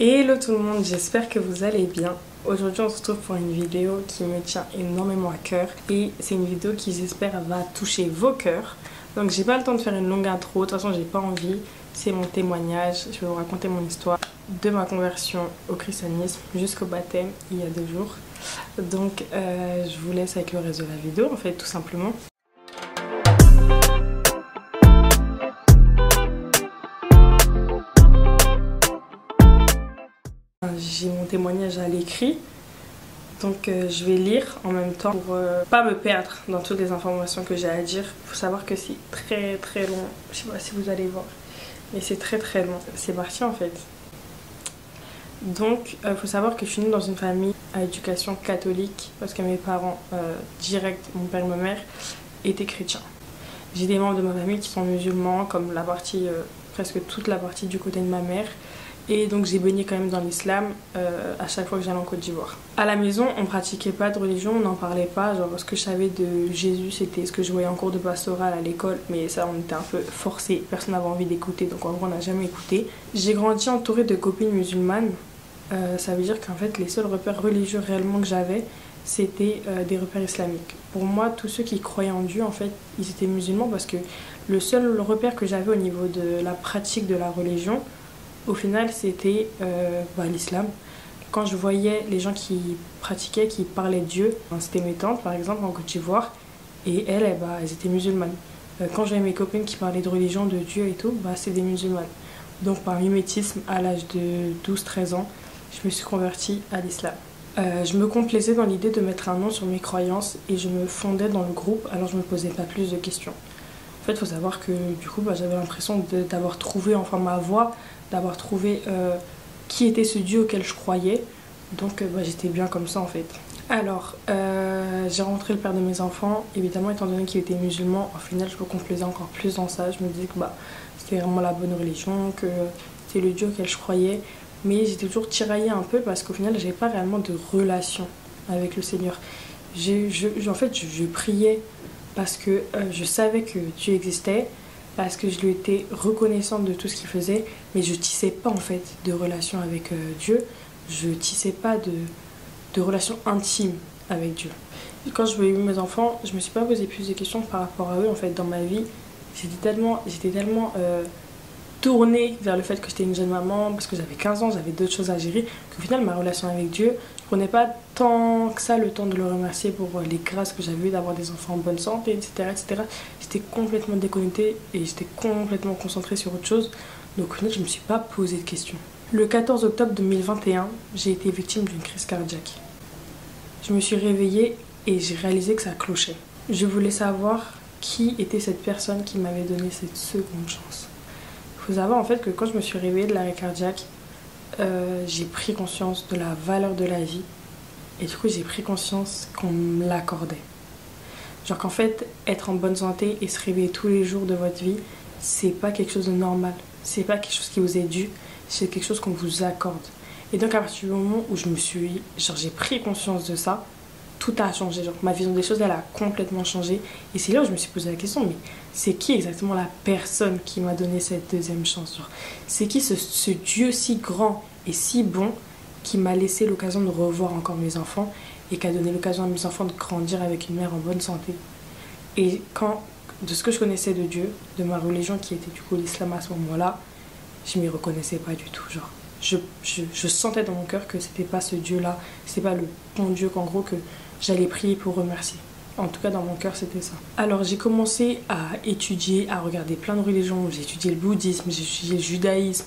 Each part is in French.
Hello tout le monde, j'espère que vous allez bien. Aujourd'hui on se retrouve pour une vidéo qui me tient énormément à cœur et c'est une vidéo qui j'espère va toucher vos cœurs. Donc j'ai pas le temps de faire une longue intro, de toute façon j'ai pas envie, c'est mon témoignage, je vais vous raconter mon histoire de ma conversion au christianisme jusqu'au baptême il y a 2 jours. Donc je vous laisse avec le reste de la vidéo en fait tout simplement. J'ai mon témoignage à l'écrit, donc je vais lire en même temps pour pas me perdre dans toutes les informations que j'ai à dire. Il faut savoir que c'est très long, je sais pas si vous allez voir, mais c'est très long. C'est parti en fait. Donc il faut savoir que je suis née dans une famille à éducation catholique parce que mes parents direct, mon père et ma mère, étaient chrétiens. J'ai des membres de ma famille qui sont musulmans, comme la partie, presque toute la partie du côté de ma mère. Et donc j'ai baigné quand même dans l'islam à chaque fois que j'allais en Côte d'Ivoire. À la maison, on pratiquait pas de religion, on n'en parlait pas. Genre ce que je savais de Jésus, c'était ce que je voyais en cours de pastoral à l'école. Mais ça, on était un peu forcés, personne n'avait envie d'écouter. Donc en gros, on n'a jamais écouté. J'ai grandi entourée de copines musulmanes. Ça veut dire qu'en fait, les seuls repères religieux réellement que j'avais, c'était des repères islamiques. Pour moi, tous ceux qui croyaient en Dieu, en fait, ils étaient musulmans parce que le seul repère que j'avais au niveau de la pratique de la religion, au final, c'était l'islam. Quand je voyais les gens qui pratiquaient, qui parlaient de Dieu, c'était mes tantes par exemple en Côte d'Ivoire, et elles étaient musulmanes. Quand j'avais mes copines qui parlaient de religion, de Dieu et tout, c'est des musulmanes. Donc par mimétisme, à l'âge de 12-13 ans, je me suis convertie à l'islam. Je me complaisais dans l'idée de mettre un nom sur mes croyances et je me fondais dans le groupe, alors je ne me posais pas plus de questions. En fait, il faut savoir que du coup, j'avais l'impression d'avoir trouvé enfin ma voie, d'avoir trouvé qui était ce Dieu auquel je croyais. Donc j'étais bien comme ça en fait. Alors, j'ai rencontré le père de mes enfants. Évidemment, étant donné qu'il était musulman, au final, je me complaisais encore plus dans ça. Je me disais que c'était vraiment la bonne religion, que c'était le Dieu auquel je croyais. Mais j'étais toujours tiraillée un peu parce qu'au final, j'avais pas réellement de relation avec le Seigneur. En fait, je priais parce que je savais que Dieu existait, parce que je lui étais reconnaissante de tout ce qu'il faisait, mais je tissais pas en fait de relation avec Dieu, je tissais pas de relation intime avec Dieu. Et quand je eu mes enfants, je me suis pas posé plus de questions par rapport à eux en fait dans ma vie. J'étais tellement tournée vers le fait que j'étais une jeune maman, parce que j'avais 15 ans, j'avais d'autres choses à gérer, qu'au final ma relation avec Dieu, je prenais pas tant que ça le temps de le remercier pour les grâces que j'avais eues d'avoir des enfants en bonne santé, etc. J'étais complètement déconnectée et j'étais complètement concentrée sur autre chose, donc au final je me suis pas posé de questions. Le 14 octobre 2021, j'ai été victime d'une crise cardiaque. Je me suis réveillée et j'ai réalisé que ça clochait. Je voulais savoir qui était cette personne qui m'avait donné cette seconde chance. Il faut savoir en fait que quand je me suis réveillée de l'arrêt cardiaque, j'ai pris conscience de la valeur de la vie et du coup j'ai pris conscience qu'on me l'accordait. Genre qu'en fait être en bonne santé et se réveiller tous les jours de votre vie, c'est pas quelque chose de normal, c'est pas quelque chose qui vous est dû, c'est quelque chose qu'on vous accorde. Et donc à partir du moment où j'ai pris conscience de ça, tout a changé, genre ma vision des choses elle a complètement changé et c'est là où je me suis posé la question, mais c'est qui exactement la personne qui m'a donné cette deuxième chance? C'est qui ce Dieu si grand et si bon qui m'a laissé l'occasion de revoir encore mes enfants et qui a donné l'occasion à mes enfants de grandir avec une mère en bonne santé? Et de ce que je connaissais de Dieu, de ma religion qui était du coup l'islam à ce moment-là, je m'y reconnaissais pas du tout, genre je sentais dans mon cœur que c'était pas ce Dieu-là, c'était pas le bon Dieu qu'en gros que j'allais prier pour remercier. En tout cas dans mon cœur c'était ça. Alors j'ai commencé à étudier, à regarder plein de religions. J'ai étudié le bouddhisme, j'ai étudié le judaïsme.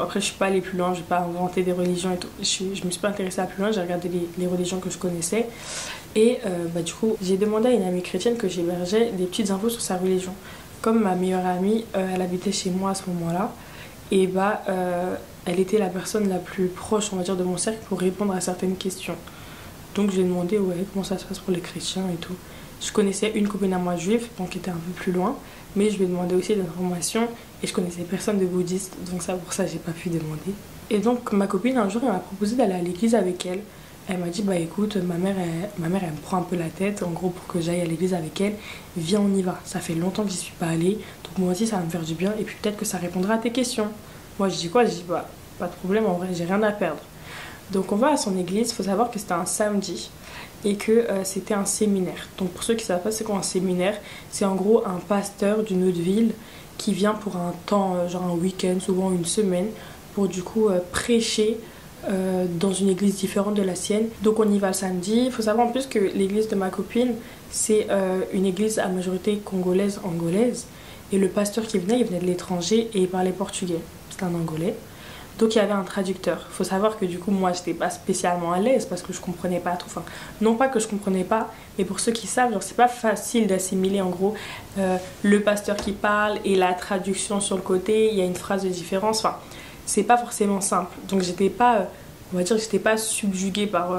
Après je suis pas allée plus loin, j'ai pas inventé des religions et tout. Je me suis pas intéressée à plus loin, j'ai regardé les religions que je connaissais. Et du coup j'ai demandé à une amie chrétienne que j'hébergeais des petites infos sur sa religion. Comme ma meilleure amie, elle habitait chez moi à ce moment-là. Et elle était la personne la plus proche on va dire de mon cercle pour répondre à certaines questions. Donc j'ai demandé comment ça se passe pour les chrétiens et tout. Je connaissais une copine à moi juive, donc qui était un peu plus loin, mais je lui ai demandé aussi des informations et je connaissais personne de bouddhiste, donc pour ça j'ai pas pu demander. Et donc ma copine un jour elle m'a proposé d'aller à l'église avec elle. Elle m'a dit écoute, ma mère elle me prend un peu la tête en gros pour que j'aille à l'église avec elle, viens on y va. Ça fait longtemps que j'y suis pas allée, donc moi aussi ça va me faire du bien et puis peut-être que ça répondra à tes questions. Moi je dis quoi? Je dis pas de problème, en vrai, j'ai rien à perdre. Donc on va à son église, il faut savoir que c'était un samedi et que c'était un séminaire. Donc pour ceux qui ne savent pas c'est quoi un séminaire, c'est en gros un pasteur d'une autre ville qui vient pour un temps, genre un week-end, souvent une semaine, pour du coup prêcher dans une église différente de la sienne. Donc on y va le samedi. Il faut savoir en plus que l'église de ma copine, c'est une église à majorité congolaise, angolaise. Et le pasteur qui venait, il venait de l'étranger et il parlait portugais. C'est un Angolais. Donc il y avait un traducteur. Il faut savoir que du coup moi j'étais pas spécialement à l'aise parce que je comprenais pas tout. Enfin, non pas que je comprenais pas, mais pour ceux qui savent, genre c'est pas facile d'assimiler en gros le pasteur qui parle et la traduction sur le côté. Il y a une phrase de différence. Enfin, c'est pas forcément simple. Donc j'étais pas, on va dire que j'étais pas subjuguée par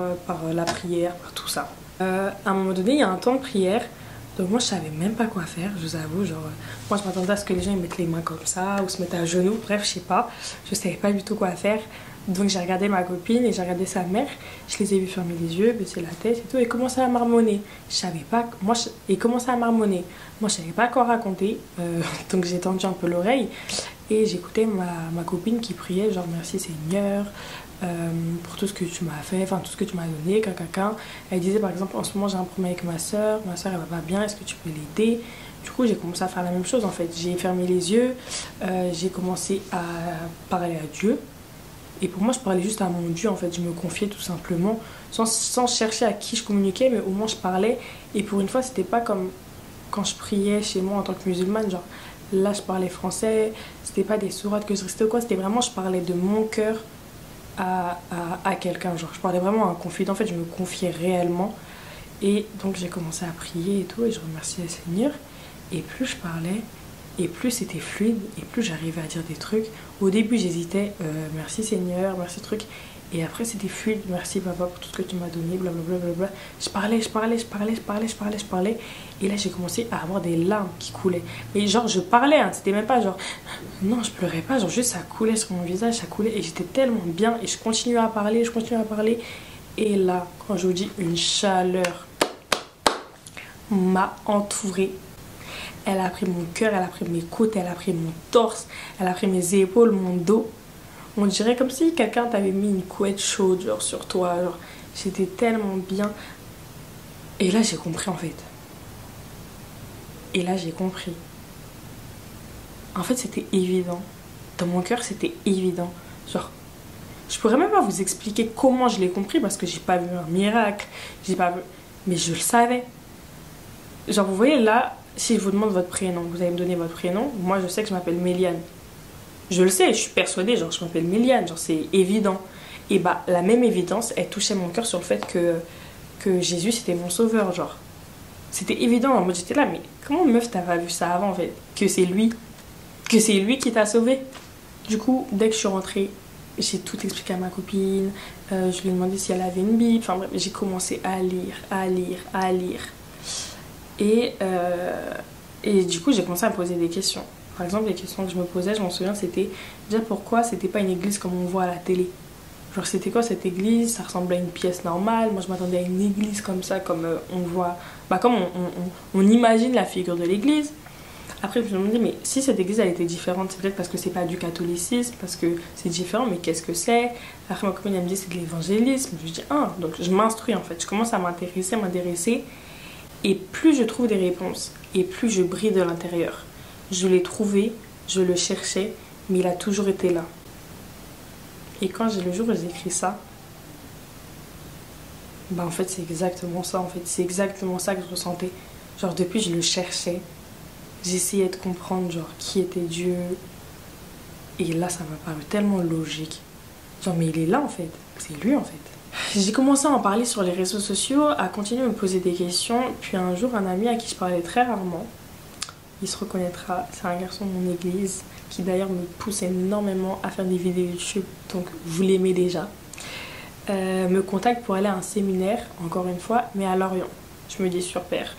la prière, par tout ça. À un moment donné, il y a un temps de prière. Donc moi je savais même pas quoi faire, je vous avoue, genre moi je m'attendais à ce que les gens ils mettent les mains comme ça ou se mettent à genoux, bref je sais pas, je savais pas du tout quoi faire. Donc j'ai regardé ma copine et j'ai regardé sa mère, je les ai vus fermer les yeux, baisser la tête et tout, et commencer à marmonner. Je savais pas, et commencer à marmonner. Moi je savais pas quoi raconter, donc j'ai tendu un peu l'oreille et j'écoutais ma copine qui priait genre merci Seigneur. Pour tout ce que tu m'as fait, enfin tout ce que tu m'as donné, caca. Elle disait par exemple en ce moment j'ai un problème avec ma soeur elle va pas bien, est-ce que tu peux l'aider? Du coup j'ai commencé à faire la même chose en fait, j'ai fermé les yeux, j'ai commencé à parler à Dieu et pour moi je parlais juste à mon Dieu en fait, je me confiais tout simplement sans chercher à qui je communiquais, mais au moins je parlais et pour une fois c'était pas comme quand je priais chez moi en tant que musulmane, genre là je parlais français, c'était pas des sourates que je restais ou quoi, c'était vraiment je parlais de mon cœur à quelqu'un, genre je parlais vraiment à un confident, en fait je me confiais réellement et donc j'ai commencé à prier et tout et je remerciais le Seigneur et plus je parlais et plus c'était fluide et plus j'arrivais à dire des trucs. Au début j'hésitais, merci Seigneur, merci truc, et après c'était fluide, merci papa pour tout ce que tu m'as donné, blablabla. Bla. Je parlais et là j'ai commencé à avoir des larmes qui coulaient, mais genre je parlais, hein, c'était même pas genre non je pleurais pas, genre juste ça coulait sur mon visage, ça coulait et j'étais tellement bien et je continuais à parler et là quand je vous dis une chaleur m'a entourée. Elle a pris mon cœur, elle a pris mes côtes, elle a pris mon torse, elle a pris mes épaules, mon dos. On dirait comme si quelqu'un t'avait mis une couette chaude genre sur toi, genre j'étais tellement bien. Et là j'ai compris en fait. Et là j'ai compris. En fait c'était évident. Dans mon cœur c'était évident. Genre je pourrais même pas vous expliquer comment je l'ai compris parce que j'ai pas vu un miracle, j'ai pas vu, mais je le savais. Genre vous voyez là, si je vous demande votre prénom, vous allez me donner votre prénom. Moi je sais que je m'appelle Méliane. Je le sais, je suis persuadée, genre je m'appelle Méliane, genre c'est évident. Et bah la même évidence, elle touchait mon cœur sur le fait que Jésus c'était mon sauveur, genre. C'était évident, en mode j'étais là, mais comment meuf t'as pas vu ça avant en fait? Que c'est lui qui t'a sauvé. Du coup, dès que je suis rentrée, j'ai tout expliqué à ma copine, je lui ai demandé si elle avait une Bible, enfin bref, j'ai commencé à lire. Et du coup j'ai commencé à me poser des questions. Par exemple les questions que je me posais, je m'en souviens, c'était déjà pourquoi c'était pas une église comme on voit à la télé. Genre c'était quoi cette église? Ça ressemblait à une pièce normale. Moi je m'attendais à une église comme ça, comme on voit, bah comme on imagine la figure de l'église. Après je me demandais mais si cette église elle était différente, c'est peut-être parce que c'est pas du catholicisme, parce que c'est différent, mais qu'est-ce que c'est? Après ma copine elle me dit c'est de l'évangélisme. Je dis ah, donc je m'instruis en fait, je commence à m'intéresser. Et plus je trouve des réponses, et plus je brille de l'intérieur. Je l'ai trouvé, je le cherchais, mais il a toujours été là. Et quand le jour où j'ai écrit ça, bah en fait c'est exactement ça, en fait. C'est exactement ça que je ressentais. Genre depuis je le cherchais, j'essayais de comprendre genre qui était Dieu. Et là ça m'a paru tellement logique. Genre mais il est là en fait, c'est lui en fait. J'ai commencé à en parler sur les réseaux sociaux, à continuer à me poser des questions. Puis un jour, un ami à qui je parlais très rarement, il se reconnaîtra, c'est un garçon de mon église, qui d'ailleurs me pousse énormément à faire des vidéos YouTube, donc vous l'aimez déjà, me contacte pour aller à un séminaire, encore une fois, mais à Lorient. Je me dis sur Pair.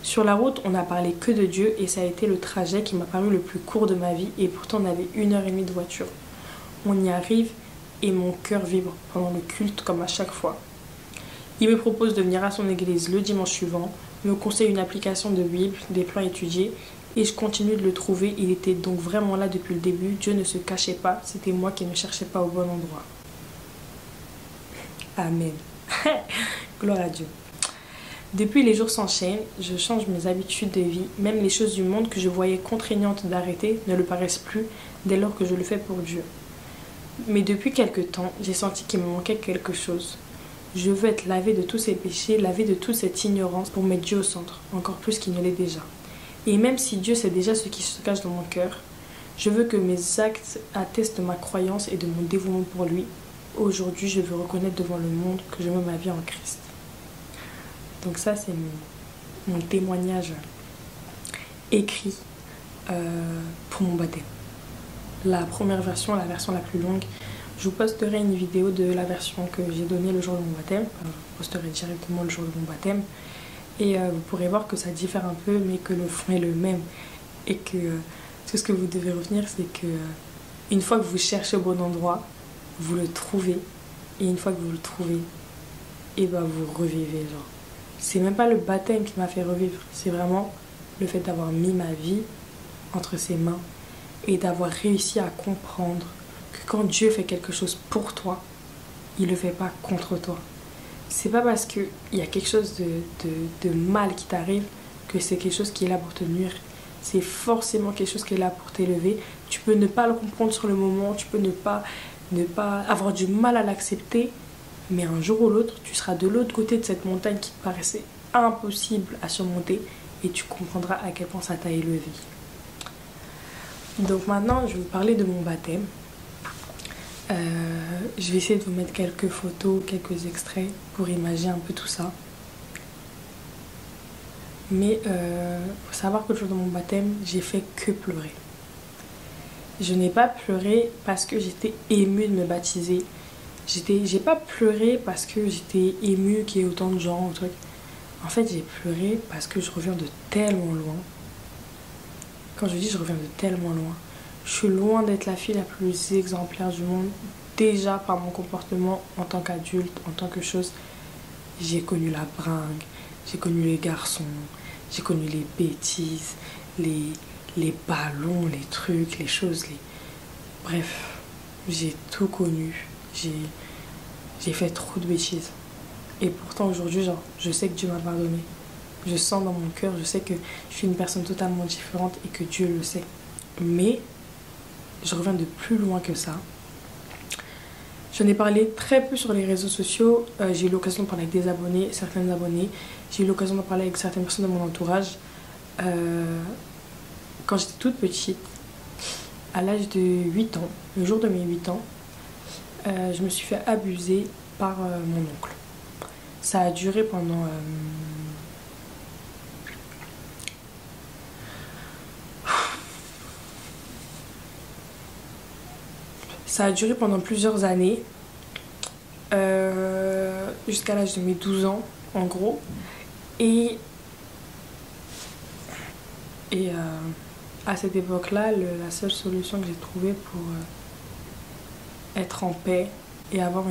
Sur la route, on n'a parlé que de Dieu et ça a été le trajet qui m'a paru le plus court de ma vie et pourtant on avait 1h30 de voiture. On y arrive et mon cœur vibre pendant le culte comme à chaque fois. Il me propose de venir à son église le dimanche suivant, me conseille une application de Bible, des plans étudiés et je continue de le trouver. Il était donc vraiment là depuis le début. Dieu ne se cachait pas, c'était moi qui ne cherchais pas au bon endroit. Amen. Gloire à Dieu. Depuis, les jours s'enchaînent, je change mes habitudes de vie, même les choses du monde que je voyais contraignantes d'arrêter ne le paraissent plus dès lors que je le fais pour Dieu. Mais depuis quelque temps, j'ai senti qu'il me manquait quelque chose. Je veux être lavé de tous ces péchés, lavé de toute cette ignorance pour mettre Dieu au centre, encore plus qu'il ne l'est déjà. Et même si Dieu sait déjà ce qui se cache dans mon cœur, je veux que mes actes attestent de ma croyance et de mon dévouement pour lui. Aujourd'hui, je veux reconnaître devant le monde que je mets ma vie en Christ. Donc ça, c'est mon témoignage écrit pour mon baptême. La première version, la version la plus longue, je vous posterai une vidéo de la version que j'ai donnée le jour de mon baptême. Je posterai directement le jour de mon baptême. Et vous pourrez voir que ça diffère un peu, mais que le fond est le même. Et que tout ce que vous devez retenir, c'est que une fois que vous cherchez au bon endroit, vous le trouvez. Et une fois que vous le trouvez, et ben vous revivez, genre. C'est même pas le baptême qui m'a fait revivre, c'est vraiment le fait d'avoir mis ma vie entre ses mains et d'avoir réussi à comprendre que quand Dieu fait quelque chose pour toi, il le fait pas contre toi. C'est pas parce qu'il y a quelque chose de mal qui t'arrive que c'est quelque chose qui est là pour te nuire. C'est forcément quelque chose qui est là pour t'élever. Tu peux ne pas le comprendre sur le moment, tu peux ne pas avoir du mal à l'accepter. Mais un jour ou l'autre, tu seras de l'autre côté de cette montagne qui te paraissait impossible à surmonter et tu comprendras à quel point ça t'a élevé. Donc maintenant, je vais vous parler de mon baptême. Je vais essayer de vous mettre quelques photos, quelques extraits pour imaginer un peu tout ça. Mais faut savoir que le jour de mon baptême, j'ai fait que pleurer. Je n'ai pas pleuré parce que j'étais émue de me baptiser. J'ai pas pleuré parce que j'étais émue qu'il y ait autant de gens ou truc. En fait, j'ai pleuré parce que je reviens de tellement loin. Quand je dis je reviens de tellement loin, je suis loin d'être la fille la plus exemplaire du monde. Déjà par mon comportement en tant qu'adulte, en tant que chose. J'ai connu la bringue, j'ai connu les garçons, j'ai connu les bêtises, les ballons, les trucs, les choses. Bref, j'ai tout connu. J'ai fait trop de bêtises. Et pourtant aujourd'hui, genre, je sais que Dieu m'a pardonné. Je sens dans mon cœur, je sais que je suis une personne totalement différente et que Dieu le sait. Mais je reviens de plus loin que ça. J'en ai parlé très peu sur les réseaux sociaux. J'ai eu l'occasion de parler avec des abonnés, certains abonnés. J'ai eu l'occasion de parler avec certaines personnes de mon entourage. Quand j'étais toute petite, à l'âge de 8 ans, le jour de mes 8 ans, je me suis fait abuser par mon oncle. Ça a duré pendant... Ça a duré pendant plusieurs années, jusqu'à l'âge de mes 12 ans, en gros. Et à cette époque-là, la seule solution que j'ai trouvée pour être en paix et avoir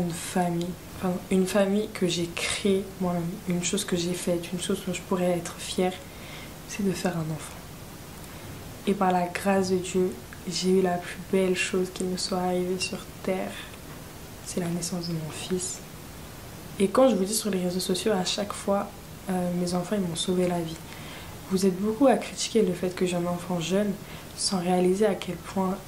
une famille que j'ai créée moi-même, une chose que j'ai faite, une chose dont je pourrais être fière, c'est de faire un enfant. Et par la grâce de Dieu, j'ai eu la plus belle chose qui me soit arrivée sur terre, c'est la naissance de mon fils. Et quand je vous dis sur les réseaux sociaux, à chaque fois, mes enfants, ils m'ont sauvé la vie. Vous êtes beaucoup à critiquer le fait que j'ai un enfant jeune sans réaliser à quel point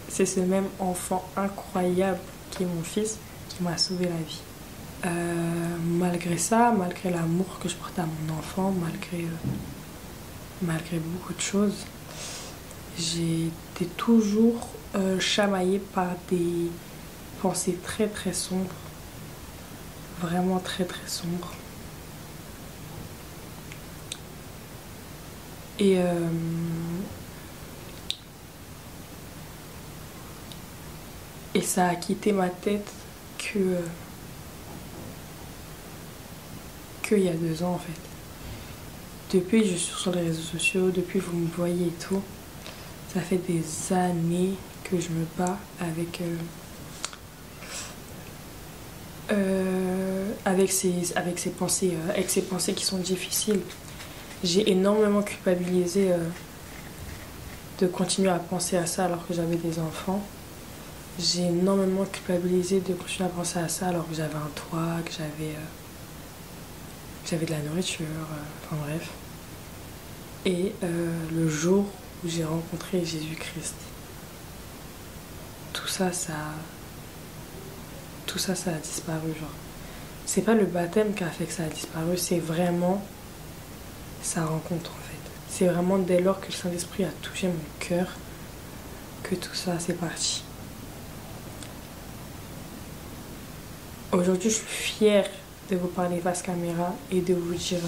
c'est ce même enfant incroyable qui est mon fils qui m'a sauvé la vie. Malgré ça, malgré l'amour que je porte à mon enfant, malgré beaucoup de choses, j'ai été toujours chamaillée par des pensées très très sombres, vraiment très très sombres. Et ça a quitté ma tête qu'il y a 2 ans en fait. Depuis, je suis sur les réseaux sociaux, depuis vous me voyez et tout. Ça fait des années que je me bats avec avec ces pensées qui sont difficiles. J'ai énormément culpabilisé de continuer à penser à ça alors que j'avais des enfants. J'ai énormément culpabilisé de continuer à penser à ça alors que j'avais un toit, que j'avais de la nourriture, enfin bref. Et le jour où j'ai rencontré Jésus-Christ, tout ça a disparu, genre. C'est pas le baptême qui a fait que ça a disparu, c'est vraiment sa rencontre en fait. C'est vraiment dès lors que le Saint-Esprit a touché mon cœur que tout ça c'est parti. Aujourd'hui, je suis fière de vous parler face caméra et de vous dire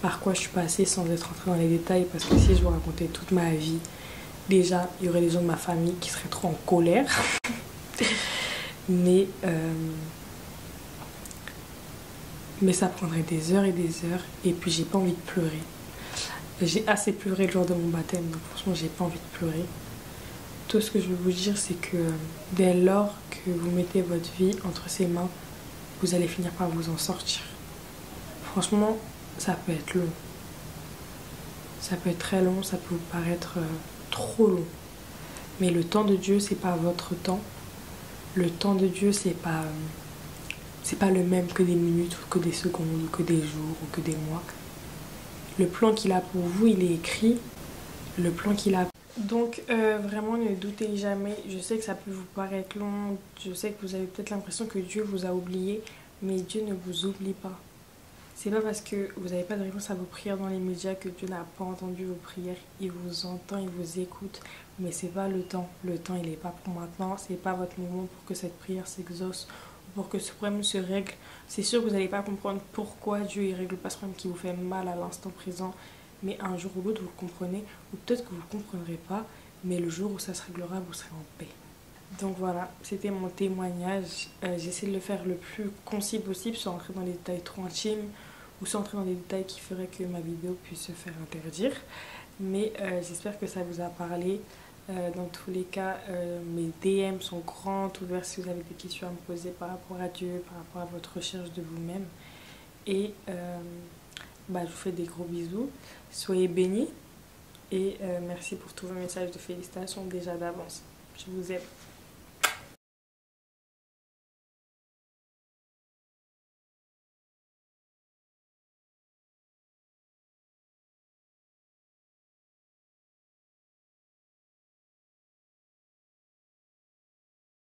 par quoi je suis passée sans être entrée dans les détails, parce que si je vous racontais toute ma vie, déjà, il y aurait des gens de ma famille qui seraient trop en colère. Mais ça prendrait des heures et des heures, et puis j'ai pas envie de pleurer. J'ai assez pleuré le jour de mon baptême, donc franchement, j'ai pas envie de pleurer. Tout ce que je veux vous dire, c'est que dès lors que vous mettez votre vie entre ses mains, vous allez finir par vous en sortir. Franchement, ça peut être long. Ça peut être très long, ça peut vous paraître trop long. Mais le temps de Dieu, c'est pas votre temps. Le temps de Dieu, c'est pas le même que des minutes, ou que des secondes, ou que des jours, ou que des mois. Le plan qu'il a pour vous, il est écrit. Le plan qu'il a. Donc vraiment ne doutez jamais, je sais que ça peut vous paraître long, je sais que vous avez peut-être l'impression que Dieu vous a oublié, mais Dieu ne vous oublie pas. C'est pas parce que vous n'avez pas de réponse à vos prières dans les médias que Dieu n'a pas entendu vos prières. Il vous entend, il vous écoute, mais c'est pas le temps. Le temps il n'est pas pour maintenant, c'est pas votre moment pour que cette prière s'exauce, pour que ce problème se règle. C'est sûr que vous n'allez pas comprendre pourquoi Dieu ne règle pas ce problème qui vous fait mal à l'instant présent. Mais un jour ou l'autre, vous le comprenez, ou peut-être que vous ne le comprendrez pas, mais le jour où ça se réglera, vous serez en paix. Donc voilà, c'était mon témoignage. J'essaie de le faire le plus concis possible, sans entrer dans des détails trop intimes, ou sans entrer dans des détails qui feraient que ma vidéo puisse se faire interdire. Mais j'espère que ça vous a parlé. Dans tous les cas, mes DM sont grands ouverts si vous avez des questions à me poser par rapport à Dieu, par rapport à votre recherche de vous-même. Et je vous fais des gros bisous. Soyez bénis et merci pour tous vos messages de félicitations déjà d'avance. Je vous aime.